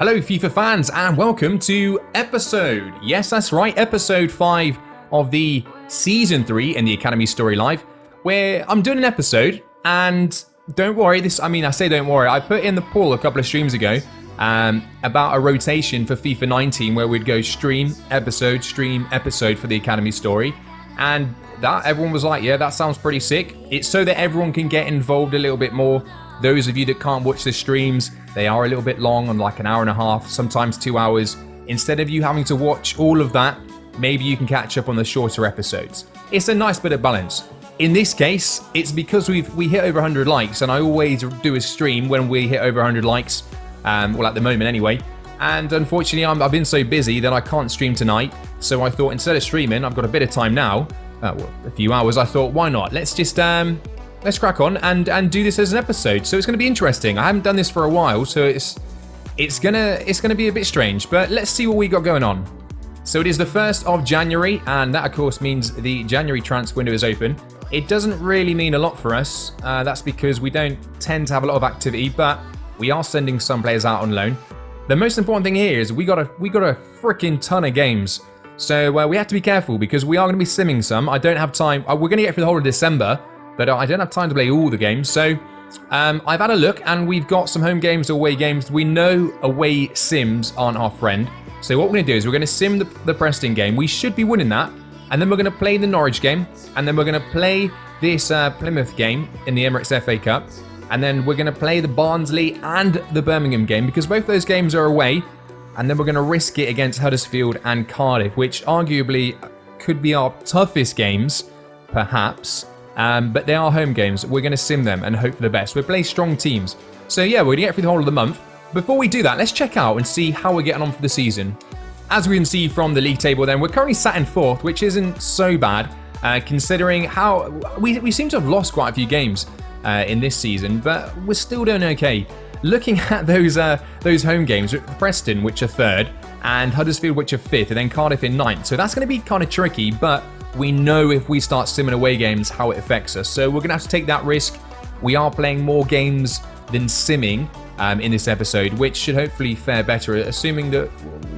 Hello FIFA fans and welcome to episode, yes that's right, episode 5 of the season 3 in the Academy Story Live, where I'm doing an episode and don't worry, I say don't worry, I put in the poll a couple of streams ago about a rotation for FIFA 19 where we'd go stream, episode for the Academy Story, and that everyone was like, yeah, that sounds pretty sick. It's so that everyone can get involved a little bit more. Those of you that can't watch the streams, they are a little bit long, on like an hour and a half, sometimes 2 hours. Instead of you having to watch all of that, maybe you can catch up on the shorter episodes. It's a nice bit of balance. In this case, it's because we hit over 100 likes, and I always do a stream when we hit over 100 likes, well at the moment anyway. And unfortunately, I've been so busy that I can't stream tonight. So I thought instead of streaming, I've got a bit of time now, a few hours. I thought, why not? Let's just let's crack on and do this as an episode. So it's going to be interesting. I haven't done this for a while, so it's gonna be a bit strange. But let's see what we got going on. So it is the 1st of January, and that of course means the January transfer window is open. It doesn't really mean a lot for us. That's because we don't tend to have a lot of activity, but we are sending some players out on loan. The most important thing here is we got a freaking ton of games. So we have to be careful because we are going to be simming some. I don't have time. We're going to get through the whole of December, but I don't have time to play all the games. So I've had a look, and we've got some home games, away games. We know away sims aren't our friend. So what we're going to do is we're going to sim the Preston game. We should be winning that. And then we're going to play the Norwich game. And then we're going to play this Plymouth game in the Emirates FA Cup. And then we're going to play the Barnsley and the Birmingham game because both those games are away. And then we're going to risk it against Huddersfield and Cardiff, which arguably could be our toughest games, perhaps. But they are home games. We're going to sim them and hope for the best. We play strong teams. So yeah, we're going to get through the whole of the month. Before we do that, let's check out and see how we're getting on for the season. As we can see from the league table then, we're currently sat in 4th, which isn't so bad, considering how we seem to have lost quite a few games in this season, but we're still doing okay. Looking at those home games, Preston, which are 3rd, and Huddersfield, which are 5th, and then Cardiff in 9th. So that's going to be kind of tricky, but we know if we start simming away games, how it affects us. So we're going to have to take that risk. We are playing more games than simming in this episode, which should hopefully fare better, assuming that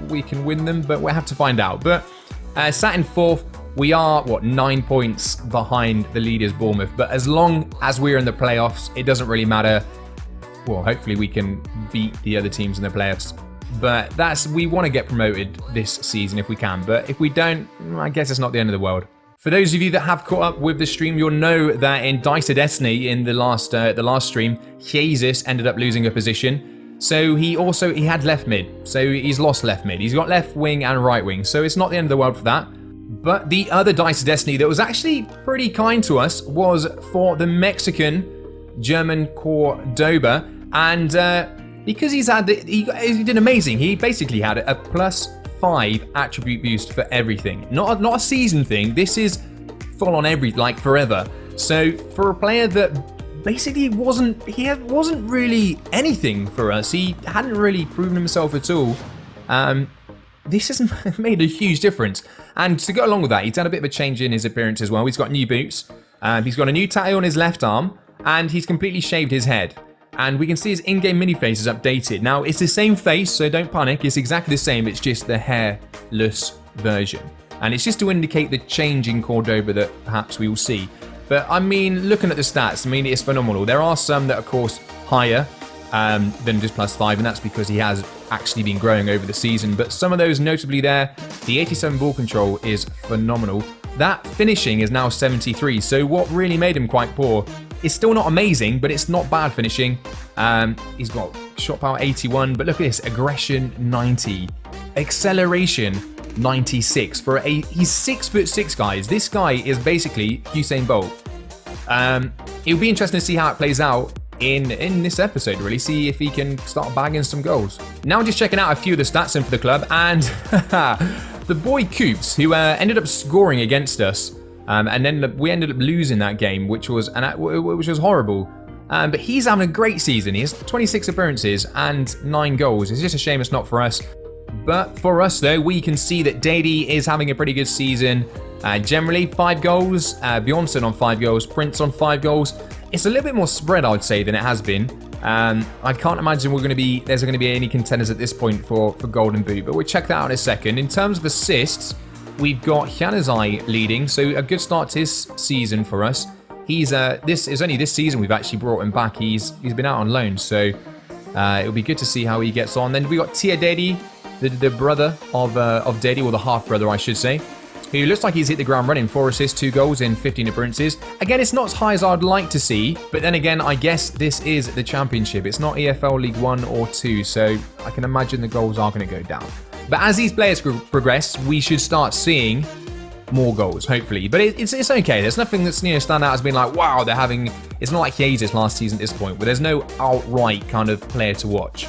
we can win them, but we'll have to find out. But sat in 4th, we are, 9 points behind the leaders, Bournemouth. But as long as we're in the playoffs, it doesn't really matter. Well, hopefully we can beat the other teams in the playoffs. But we want to get promoted this season if we can. But if we don't, I guess it's not the end of the world. For those of you that have caught up with the stream, you'll know that in Dice of Destiny, in the last stream, Jesus ended up losing a position. So he had left mid. So he's lost left mid. He's got left wing and right wing. So it's not the end of the world for that. But the other Dice of Destiny that was actually pretty kind to us was for the Mexican German Cordoba, and because he did amazing. He basically had a +5 attribute boost for everything. Not a season thing. This is full on forever. So for a player that basically wasn't really anything for us, he hadn't really proven himself at all. This has made a huge difference. And to go along with that, he's done a bit of a change in his appearance as well. He's got new boots. He's got a new tattoo on his left arm. And he's completely shaved his head. And we can see his in-game mini face is updated. Now, it's the same face, so don't panic. It's exactly the same. It's just the hairless version. And it's just to indicate the change in Cordoba that perhaps we will see. But, I mean, looking at the stats, it's phenomenal. There are some that, of course, higher than just +5, and that's because he has actually been growing over the season. But some of those notably there, the 87 ball control is phenomenal. That finishing is now 73, so what really made him quite poor is still not amazing, but it's not bad finishing. He's got shot power 81, but look at this, aggression 90, acceleration 96. He's 6'6", guys. This guy is basically Usain Bolt. It'll be interesting to see how it plays out in this episode, really, see if he can start bagging some goals. Now just checking out a few of the stats in for the club, and the boy Coops, who ended up scoring against us, and then we ended up losing that game, which was horrible. But he's having a great season. He has 26 appearances and 9 goals. It's just a shame it's not for us. But for us, though, we can see that Dady is having a pretty good season. Generally, 5 goals. Bjornsson on 5 goals. Prince on 5 goals. It's a little bit more spread, I would say, than it has been. I can't imagine there's going to be any contenders at this point for Golden Boot, but we'll check that out in a second. In terms of assists, we've got Januzaj leading, so a good start to his season for us. This is only this season we've actually brought him back. He's been out on loan, so it'll be good to see how he gets on. Then we got Tia Dedi, the brother of Dedi, or the half brother, I should say, who looks like he's hit the ground running. 4 assists, 2 goals in 15 appearances. Again, it's not as high as I'd like to see, but then again, I guess this is the Championship. It's not EFL League 1 or 2, so I can imagine the goals are going to go down. But as these players progress, we should start seeing more goals, hopefully. But it's okay. There's nothing that's stand out as being like, wow, they're having... It's not like Jesus last season at this point, where there's no outright kind of player to watch.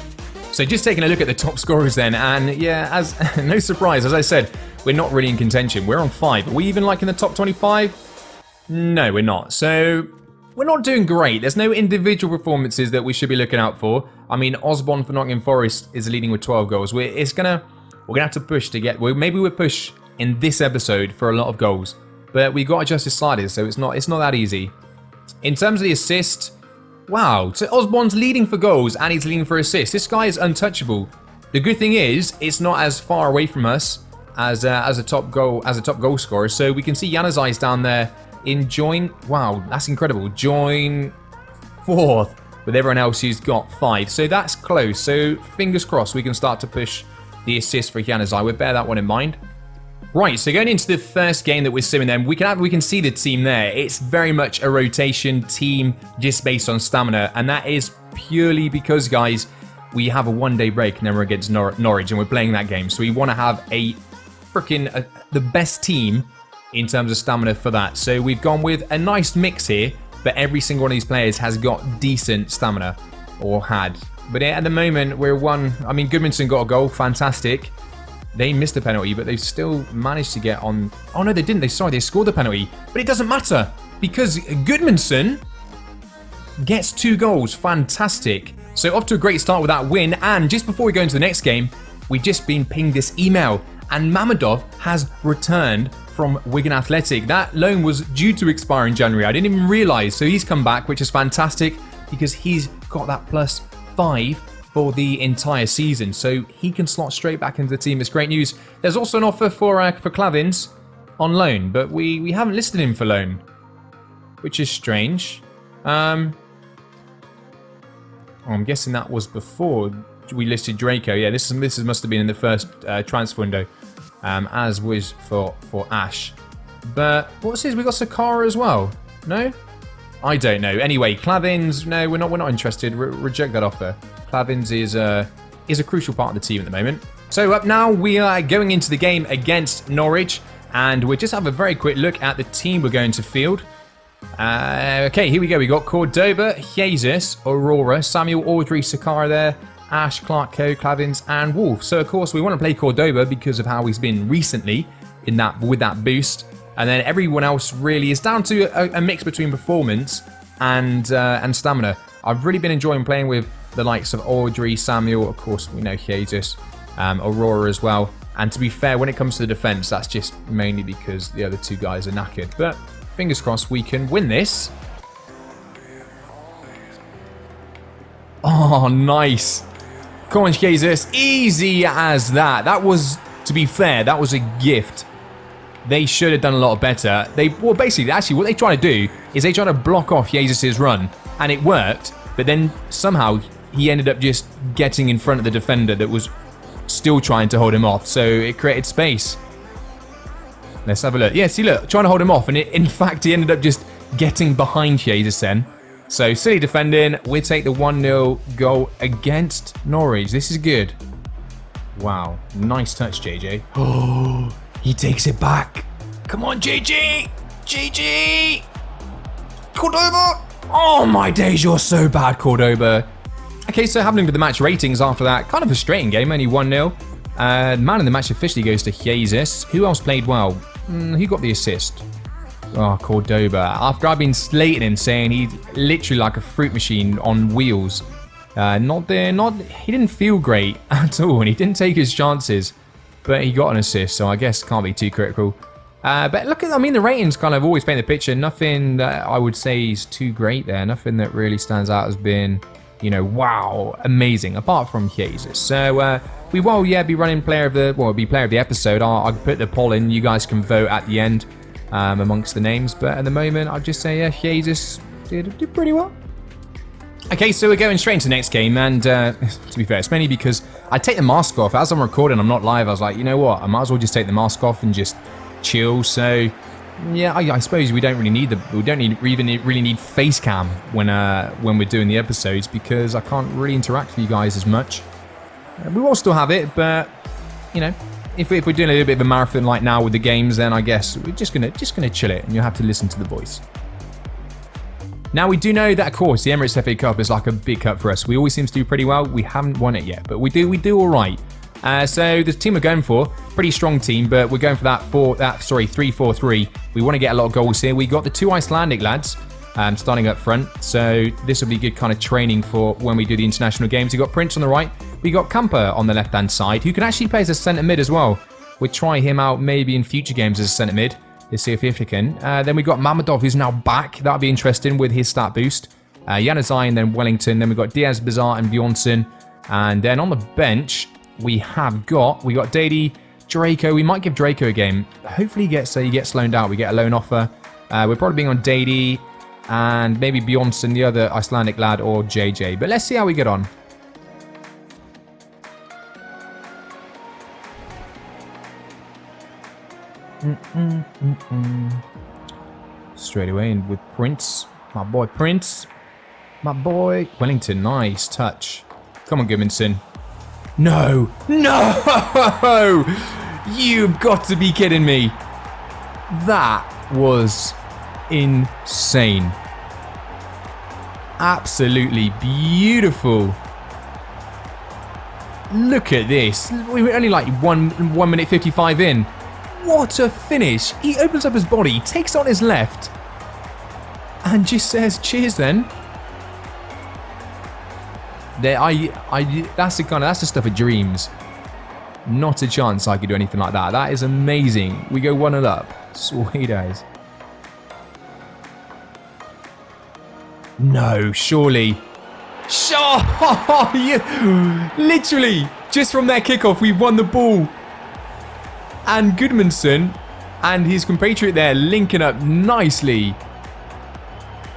So just taking a look at the top scorers then, and yeah, as no surprise, as I said, we're not really in contention. We're on 5. Are we even like in the top 25? No, we're not. So we're not doing great. There's no individual performances that we should be looking out for. I mean, Osborne for Nottingham Forest is leading with 12 goals. We're gonna have to push to get. Well, maybe we'll push in this episode for a lot of goals, but we got to adjust his sliders, so it's not that easy. In terms of the assist, wow, so Osborne's leading for goals and he's leading for assists. This guy is untouchable. The good thing is, it's not as far away from us as a top goal scorer. So we can see Januzaj down there in joint. Wow, that's incredible. Join 4th with everyone else who's got 5. So that's close. So fingers crossed we can start to push the assist for Januzaj. We'll bear that one in mind. Right, so going into the first game that we're simming then, we can see the team there. It's very much a rotation team just based on stamina, and that is purely because, guys, we have a one-day break and then we're against Norwich and we're playing that game. So we want to have the best team in terms of stamina for that. So we've gone with a nice mix here, but every single one of these players has got decent stamina, or had. But at the moment, we're one. I mean, Goodmanson got a goal, fantastic. They missed a penalty, but they've still managed to get on. Oh no, they didn't. They scored the penalty, but it doesn't matter because Goodmanson gets 2 goals. Fantastic. So off to a great start with that win. And just before we go into the next game, we've just been pinged this email, and Mamadov has returned from Wigan Athletic. That loan was due to expire in January. I didn't even realise. So he's come back, which is fantastic because he's got that +5 for the entire season, so he can slot straight back into the team. It's great news. There's also an offer for Clavins on loan, but we haven't listed him for loan, which is strange. I'm guessing that was before we listed Draco. Yeah, this must have been in the first transfer window, as was for Ash. But what's his? We got Sakara as well. No, I don't know. Anyway, Clavins. No, we're not interested. Reject that offer. Clavins is a crucial part of the team at the moment. So up now, we are going into the game against Norwich, and we'll just have a very quick look at the team we're going to field. Okay, here we go. We got Cordoba, Jesus, Aurora, Samuel, Audrey, Sakara there, Ash, Clark, Co, Clavins, and Wolf. So of course we want to play Cordoba because of how he's been recently with that boost, and then everyone else really is down to a mix between performance and stamina. I've really been enjoying playing with the likes of Audrey, Samuel, of course, we know Jesus, Aurora as well. And to be fair, when it comes to the defense, that's just mainly because the other 2 guys are knackered. But fingers crossed we can win this. Oh, nice. Come on, Jesus. Easy as that. That was, to be fair, that was a gift. They should have done a lot better. Basically, actually, what they try to do is they try to block off Jesus' run, and it worked. But then somehow he ended up just getting in front of the defender that was still trying to hold him off. So it created space. Let's have a look. Yeah, see, look, trying to hold him off. And in fact, he ended up just getting behind Jesus then. So silly defending. We take the 1-0 goal against Norwich. This is good. Wow. Nice touch, JJ. Oh, he takes it back. Come on, JJ. JJ. Cordoba. Oh my days, you're so bad, Cordoba. Okay, so having a look at the match ratings after that, kind of a frustrating game, only 1-0. Man of the match officially goes to Jesus. Who else played well? Who got the assist? Oh, Cordoba. After I've been slating him, saying he's literally like a fruit machine on wheels. He didn't feel great at all, and he didn't take his chances. But he got an assist, so I guess can't be too critical. But look at, I mean, the ratings kind of always paint the picture. Nothing that I would say is too great there. Nothing that really stands out as being, wow, amazing. Apart from Jesus. So we will, be running player of the episode. I'll put the poll in. You guys can vote at the end amongst the names. But at the moment, I'll just say Jesus did pretty well. Okay, so we're going straight into the next game, and to be fair, it's mainly because I take the mask off. As I'm recording, I'm not live. I was like, you know what? I might as well just take the mask off and just chill. So, yeah, I suppose we don't really need really need face cam when we're doing the episodes, because I can't really interact with you guys as much. We will still have it, but if we're doing a little bit of a marathon like now with the games, then I guess we're just gonna chill it, and you'll have to listen to the voice. Now, we do know that, of course, the Emirates FA Cup is like a big cup for us. We always seem to do pretty well. We haven't won it yet, but we do all right. So the team we're going for, pretty strong team, but we're going for that 3-4-3. We want to get a lot of goals here. We got the 2 Icelandic lads starting up front, so this will be good kind of training for when we do the international games. We got Prince on the right. We got Kamper on the left-hand side, who can actually play as a centre mid as well. We'll try him out maybe in future games as a centre mid. Let's see if he can. Then we've got Mamadov, who's now back. That'll be interesting with his stat boost. Januzaj and then Wellington. Then we've got Diaz, Bizarre and Bjornsson. And then on the bench, we got Dady, Draco. We might give Draco a game. Hopefully he gets loaned out. We get a loan offer. We're probably being on Dady and maybe Bjornsson, the other Icelandic lad, or JJ. But let's see how we get on. Straight away in with Prince. My boy Prince. My boy Wellington. Nice touch. Come on, Gudmundsson. No! You've got to be kidding me. That was insane. Absolutely beautiful. Look at this. We were only like 1 minute 55 in. What a finish. He opens up his body, takes on his left, and just says cheers then. That's the stuff of dreams. Not a chance I could do anything like that. That is amazing. We go 1-0 up. Sweet as. No, surely. Literally, just from their kickoff, we've won the ball. And Gudmundsson and his compatriot there linking up nicely.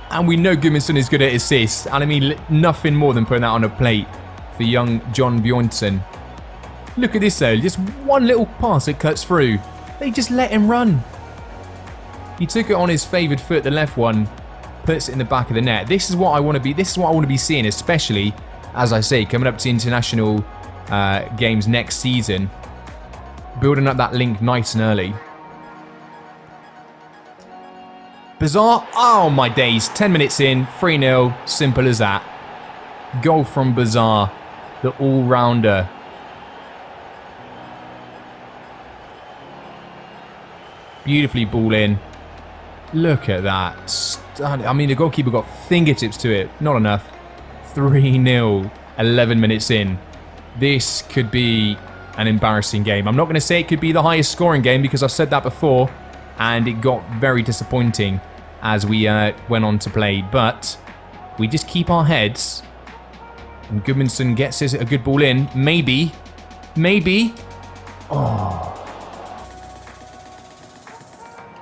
And we know Gudmundsson is good at assists. And I mean, nothing more than putting that on a plate for young John Bjornsson. Look at this though. Just one little pass that cuts through. They just let him run. He took it on his favoured foot, the left one. Puts it in the back of the net. This is what I want to be. This is what I want to be seeing, especially, as I say, coming up to international games next season. Building up that link nice and early. Bizarre. Oh my days. 10 minutes in. 3-0. Simple as that. Goal from Bizarre. The all-rounder. Beautifully ball in. Look at that. I mean, the goalkeeper got fingertips to it. Not enough. 3-0. 11 minutes in. This could be an embarrassing game. I'm not going to say it could be the highest scoring game because I've said that before and it got very disappointing as we went on to play, but we just keep our heads and Gudmundsson gets a good ball in. Maybe. Oh.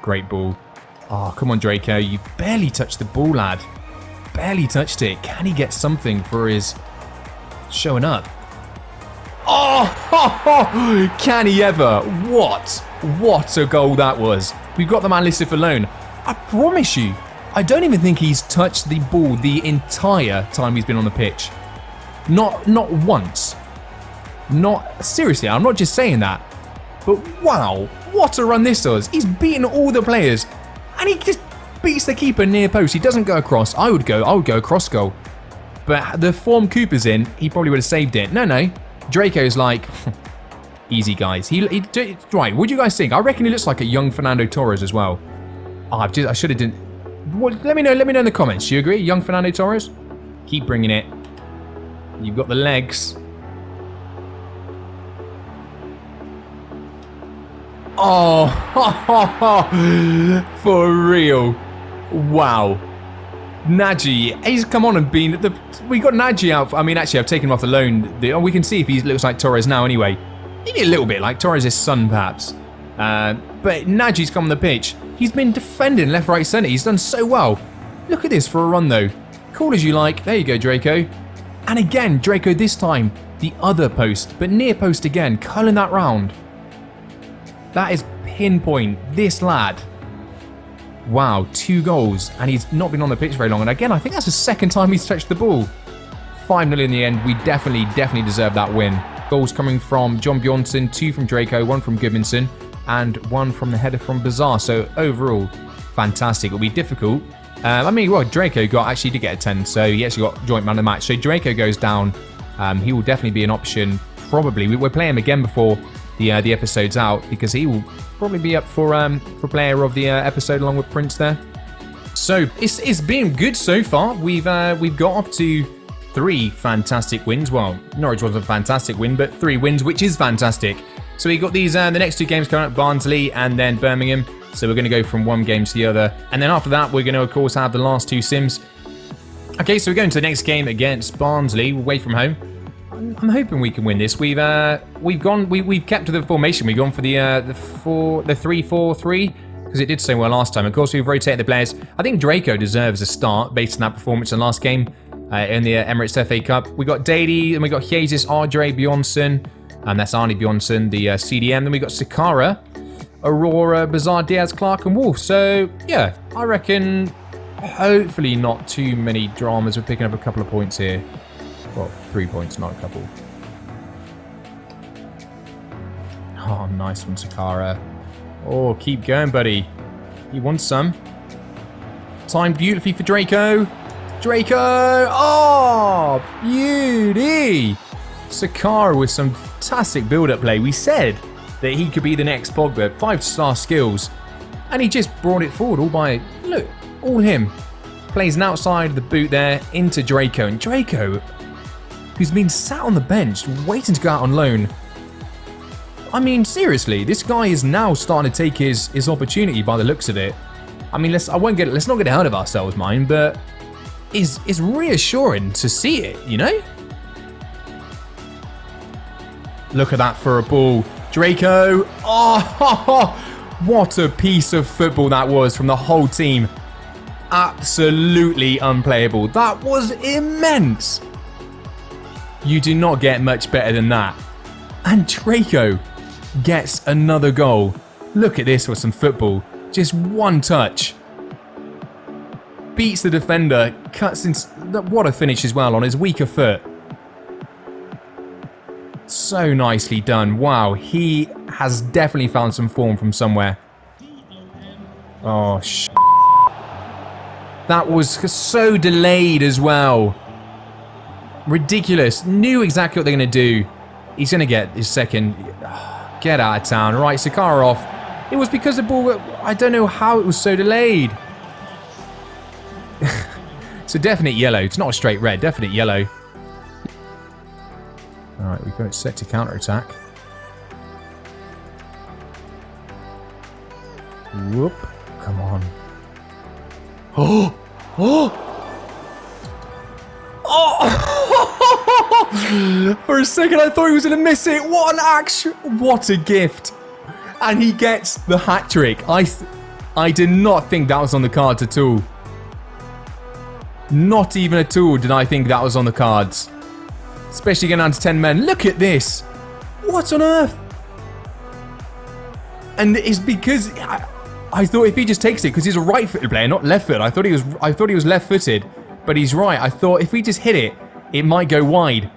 Great ball. Oh, come on, Draco. You barely touched the ball, lad. Barely touched it. Can he get something for his showing up? Oh, can he ever? What a goal that was. We've got the man listed for loan. I promise you, I don't even think he's touched the ball the entire time he's been on the pitch. Not once. Seriously, I'm not just saying that. But wow, what a run this was. He's beaten all the players. And he just beats the keeper near post. He doesn't go across. I would go across goal. But the form Cooper's in, he probably would have saved it. No. Draco's like, easy guys. Right, what do you guys think? I reckon he looks like a young Fernando Torres as well. Oh, I should have done. Let me know in the comments. Do you agree? Young Fernando Torres? Keep bringing it. You've got the legs. Oh, for real. Wow. Nagy, he's come on and been... We got Nagy out. I mean, actually, I've taken him off the loan. We can see if he looks like Torres now anyway. Maybe a little bit like Torres' son, perhaps. But Nagy's come on the pitch. He's been defending left, right, centre. He's done so well. Look at this for a run, though. Cool as you like. There you go, Draco. And again, Draco this time, the other post, but near post again, curling that round. That is pinpoint. This lad. Wow, 2 goals, and he's not been on the pitch very long. And again, I think that's the second time he's touched the ball. 5-0 in the end. We definitely deserve that win. Goals coming from John Bjornsson, 2 from Draco, 1 from Goodmanson, and 1 from the header from Bazaar. So overall, fantastic. It'll be difficult. I mean, well, Draco actually did get a 10, so he actually got joint man of the match. So Draco goes down. He will definitely be an option, probably. We're playing him again before the episode's out, because he will probably be up for player of the episode along with Prince there. So it's been good so far. We've got up to 3 fantastic wins. Well, Norwich wasn't a fantastic win, but 3 wins, which is fantastic. So we got these the next 2 games coming up, Barnsley and then Birmingham. So we're going to go from one game to the other. And then after that, we're going to, of course, have the last 2 sims. Okay, so we're going to the next game against Barnsley, away from home. I'm hoping we can win this. We've kept to the formation. We've gone for the 3-4-3 because it did so well last time. Of course, we've rotated the players. I think Draco deserves a start based on that performance in the last game in the Emirates FA Cup. We got Daly, and we got Jesus, Ardre, Bjornsson, and that's Arnie Bjornsson, the CDM. Then we got Sakara, Aurora, Bazaar, Diaz, Clark, and Wolf. So yeah, I reckon hopefully not too many dramas. We're picking up a couple of points here. Well, 3 points, not a couple. Oh, nice one, Sakara. Oh, keep going, buddy. He wants some. Timed beautifully for Draco. Draco! Oh, beauty! Sakara with some fantastic build-up play. We said that he could be the next Pogba. 5-star skills. And he just brought it forward all by... Look, all him. Plays an outside of the boot there into Draco. And Draco, who's been sat on the bench waiting to go out on loan. I mean, seriously, this guy is now starting to take his opportunity by the looks of it. I mean, let's not get ahead of ourselves, mind, but it's reassuring to see it, you know? Look at that for a ball. Draco. Oh, what a piece of football that was from the whole team. Absolutely unplayable. That was immense. You do not get much better than that. And Draco gets another goal. Look at this for some football. Just one touch. Beats the defender. Cuts into... What a finish as well on his weaker foot. So nicely done. Wow, he has definitely found some form from somewhere. Oh, that was so delayed as well. Ridiculous. Knew exactly what they're going to do. He's going to get his second. Get out of town. Right, Sakara off. It was because the ball... I don't know how it was so delayed. It's a definite yellow. It's not a straight red. Definite yellow. Alright, we've got it set to counter-attack. Whoop. Come on. Oh! Oh! Oh! For a second, I thought he was going to miss it. What an action! What a gift! And he gets the hat trick. I did not think that was on the cards at all. Not even at all did I think that was on the cards. Especially getting down to 10 men. Look at this! What on earth? And it's because I thought if he just takes it, because he's a right-footed player, not left-footed. I thought he was left-footed, but he's right. I thought if he just hit it, it might go wide.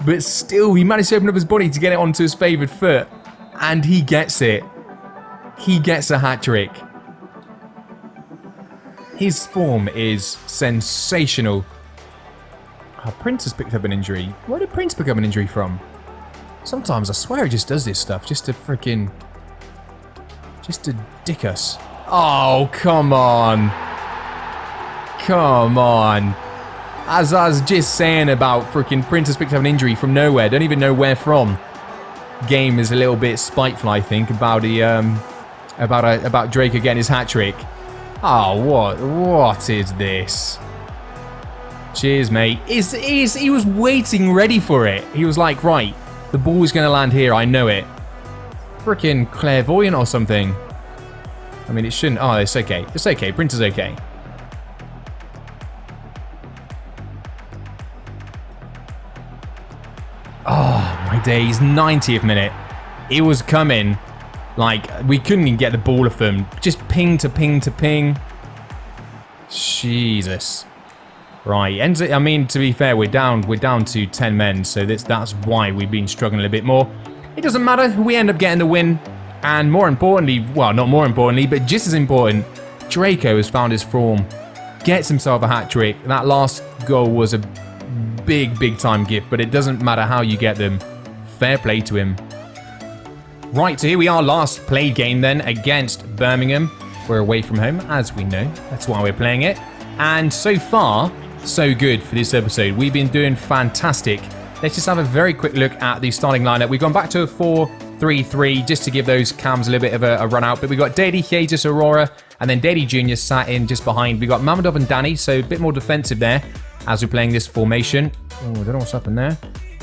But still, he managed to open up his body to get it onto his favoured foot. And he gets it. He gets a hat-trick. His form is sensational. Oh, Prince has picked up an injury. Where did Prince pick up an injury from? Sometimes I swear he just does this stuff just to freaking... just to dick us. Oh, come on. Come on. As I was just saying about freaking Prince has picked up an injury from nowhere. Don't even know where from. Game is a little bit spiteful, I think, about Draco getting his hat trick. Oh, what is this? Cheers, mate. He was waiting ready for it. He was like, right, the ball is going to land here. I know it. Freaking clairvoyant or something. I mean, it shouldn't. Oh, it's okay. It's okay. Printer's okay. Oh, my days. 90th minute. It was coming. Like, we couldn't even get the ball off them. Just ping to ping to ping. Jesus. Right. I mean, to be fair, we're down to 10 men. So that's why we've been struggling a bit more. It doesn't matter. We end up getting the win. And more importantly, well, not more importantly, but just as important, Draco has found his form. Gets himself a hat-trick. That last goal was a big time gift, but it doesn't matter how you get them. Fair play to him. Right, so here we are, last played game then against Birmingham. We're away from home, as we know. That's why we're playing it. And so far, so good for this episode. We've been doing fantastic. Let's just have a very quick look at the starting lineup. We've gone back to a 4-3-3 just to give those cams a little bit of a run out. But we've got Dady, Jesus, Aurora, and then Dady Jr. sat in just behind. We've got Mamadov and Danny, so a bit more defensive there as we're playing this formation. Oh, I don't know what's happened there.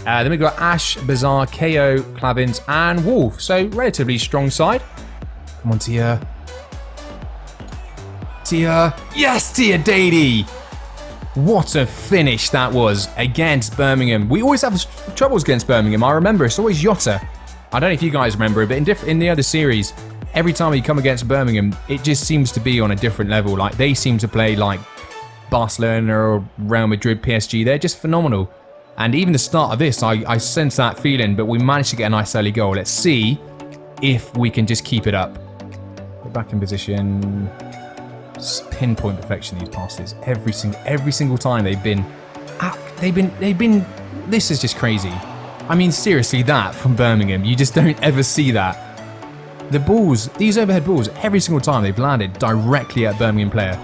Then we've got Ash, Bazaar, KO, Clavins, and Wolf. So, relatively strong side. Come on, Tia. Tia. Yes, Tia Dady. What a finish that was against Birmingham. We always have troubles against Birmingham. I remember it's always Jota. I don't know if you guys remember it, but in the other series, every time we come against Birmingham, it just seems to be on a different level. Like, they seem to play like Barcelona or Real Madrid, PSG. They're just phenomenal. And even the start of this, I sense that feeling, but we managed to get a nice early goal. Let's see if we can just keep it up. Get back in position. Pinpoint perfection, these passes. Every single time they've been. This is just crazy. I mean, seriously, that from Birmingham, you just don't ever see that. The balls, these overhead balls, every single time they've landed directly at a Birmingham player.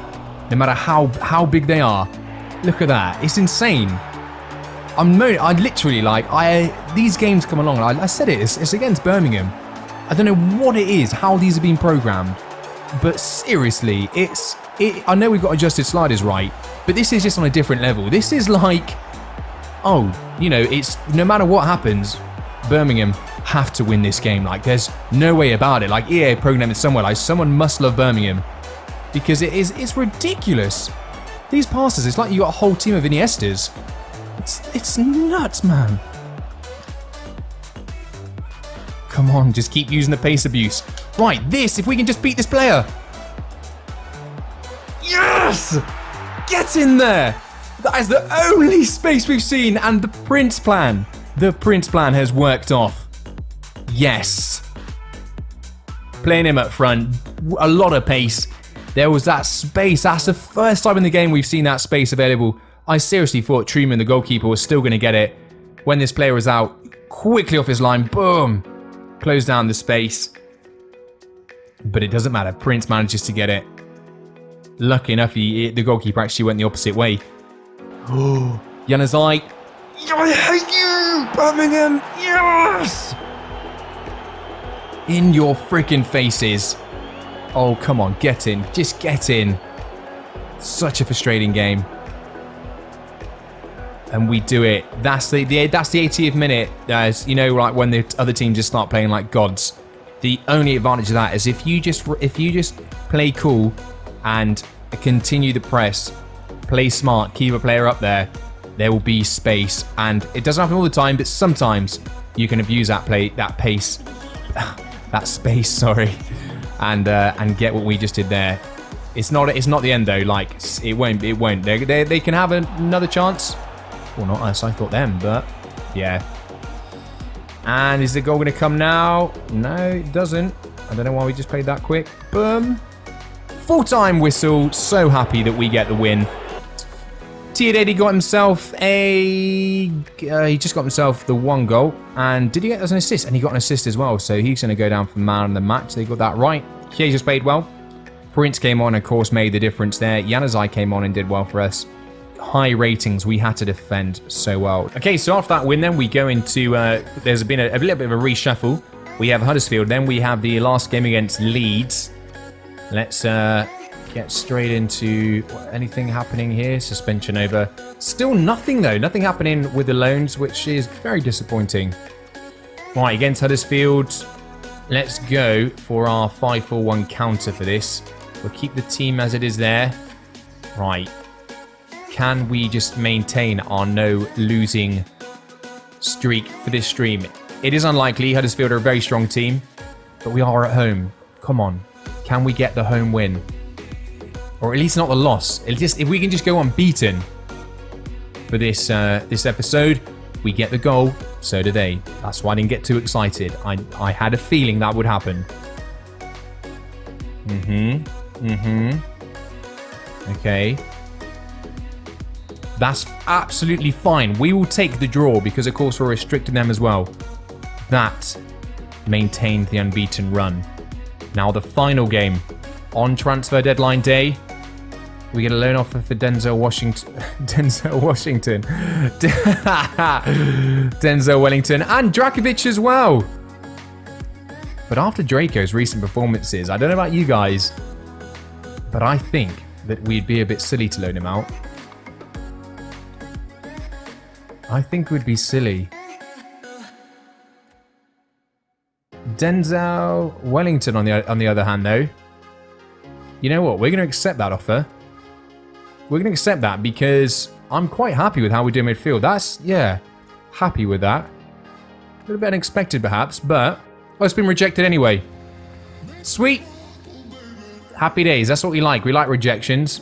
No matter how big they are. Look at that. It's insane. I literally, like, these games come along, I said it's against Birmingham. I don't know what it is, how these have been programmed, but seriously, I know we've got adjusted sliders right, but this is just on a different level. This is like, oh, you know, it's no matter what happens, Birmingham have to win this game. Like, there's no way about it. Like, EA programmed it somewhere, like, someone must love Birmingham, because it's ridiculous. These passes, it's like you got a whole team of Iniestas. It's nuts, man. Come on, just keep using the pace abuse. Right, if we can just beat this player. Yes! Get in there! That is the only space we've seen, and the Prince plan. The Prince plan has worked off. Yes. Playing him up front, a lot of pace. There was that space. That's the first time in the game we've seen that space available. I seriously thought Truman, the goalkeeper, was still going to get it. When this player was out, quickly off his line, boom. Close down the space. But it doesn't matter. Prince manages to get it. Lucky enough, the goalkeeper actually went the opposite way. Oh, Januzaj. I hate you, Birmingham. Yes! In your freaking faces. Oh, come on. Get in. Just get in. Such a frustrating game. And we do it. That's the 80th minute. As you know, like when the other team just start playing like gods. The only advantage of that is if you just play cool and continue the press, play smart, keep a player up there, there will be space. And it doesn't happen all the time, but sometimes you can abuse that pace, that space. Sorry, and get what we just did there. It's not the end though. Like it won't. They can have another chance. Well, not us. I thought them, but yeah. And is the goal going to come now? No, it doesn't. I don't know why we just played that quick. Boom. Full-time whistle. So happy that we get the win. Tia Dady got himself he just got himself the one goal. And did he get us an assist? And he got an assist as well. So he's going to go down for man of the match. They got that right. He just played well. Prince came on, of course, made the difference there. Januzaj came on and did well for us. High ratings. We had to defend so well. Okay, so after that win, then we go into there's been a little bit of a reshuffle. We have Huddersfield, then we have the last game against Leeds. Let's get straight into anything happening here. Suspension over. Still nothing, though. Nothing happening with the loans, which is very disappointing. Right, against Huddersfield. Let's go for our 5-4-1 counter for this. We'll keep the team as it is there. Right. Can we just maintain our no losing streak for this stream? It is unlikely. Huddersfield are a very strong team, but we are at home. Come on. Can we get the home win? Or at least not the loss. If we can just go unbeaten for this this episode, we get the goal. So do they. That's why I didn't get too excited. I had a feeling that would happen. Okay. That's absolutely fine. We will take the draw because, of course, we're restricting them as well. That maintained the unbeaten run. Now the final game on transfer deadline day. We get a loan offer for Denzel Washington. Denzel Wellington and Drakovic as well. But after Draco's recent performances, I don't know about you guys, but I think that we'd be a bit silly to loan him out. I think we'd be silly. Denzel Wellington on the other hand, though. You know what? We're going to accept that offer. We're going to accept that because I'm quite happy with how we do midfield. That's, yeah, happy with that. A little bit unexpected, perhaps, but it's been rejected anyway. Sweet. Happy days. That's what we like. We like rejections.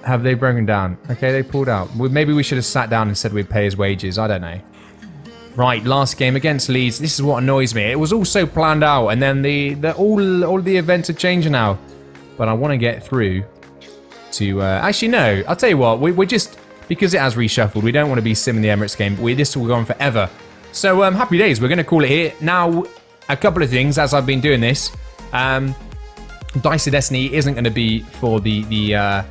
Have they broken down? Okay, they pulled out. Maybe we should have sat down and said we'd pay his wages. I don't know. Right, last game against Leeds. This is what annoys me. It was all so planned out, and then all the events are changing now. But I want to get through to... actually, no. I'll tell you what. We're just... Because it has reshuffled, we don't want to be simming the Emirates game. But this will go on forever. So, happy days. We're going to call it here. Now, a couple of things as I've been doing this. Dice of Destiny isn't going to be for the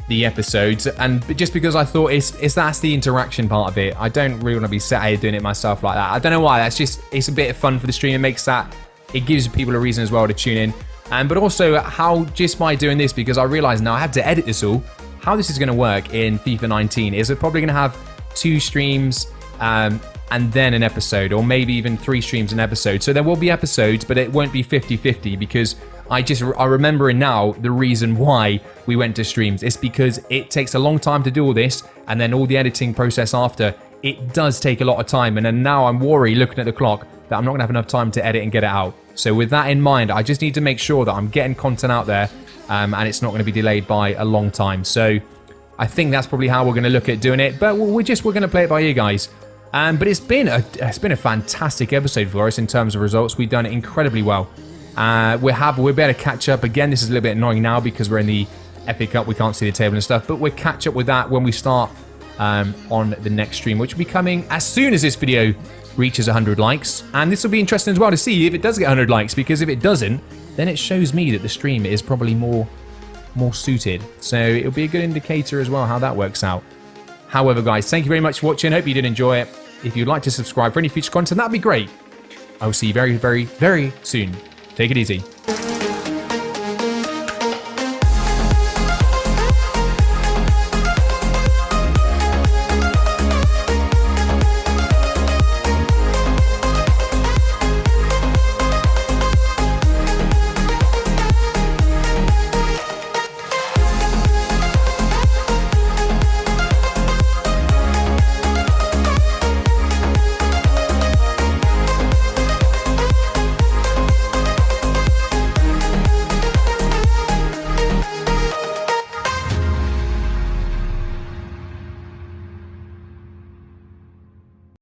episodes, and just because I thought that's the interaction part of it. I don't really want to be sat here doing it myself like that. I don't know why. That's just, it's a bit of fun for the stream. It gives people a reason as well to tune in. But also how just by doing this, because I realized now I had to edit this all, how this is going to work in FIFA 19 is we're probably going to have 2 streams and then an episode, or maybe even 3 streams an episode. So there will be episodes, but it won't be 50-50 because I remember now the reason why we went to streams. It's because it takes a long time to do all this, and then all the editing process after. It does take a lot of time, and then now I'm worried looking at the clock that I'm not going to have enough time to edit and get it out. So with that in mind, I just need to make sure that I'm getting content out there, and it's not going to be delayed by a long time. So I think that's probably how we're going to look at doing it, but we're going to play it by ear, guys. But it's been a fantastic episode for us in terms of results. We've done it incredibly well. We're better to catch up again. This is a little bit annoying now because we're in the FA Cup. We can't see the table and stuff, but we'll catch up with that when we start on the next stream, which will be coming as soon as this video reaches 100 likes. And this will be interesting as well to see if it does get 100 likes, because if it doesn't, then it shows me that the stream is probably more suited. So it'll be a good indicator as well how that works out. However, guys, thank you very much for watching. Hope you did enjoy it. If you'd like to subscribe for any future content, that'd be great. I will see you very, very, very soon. Take it easy.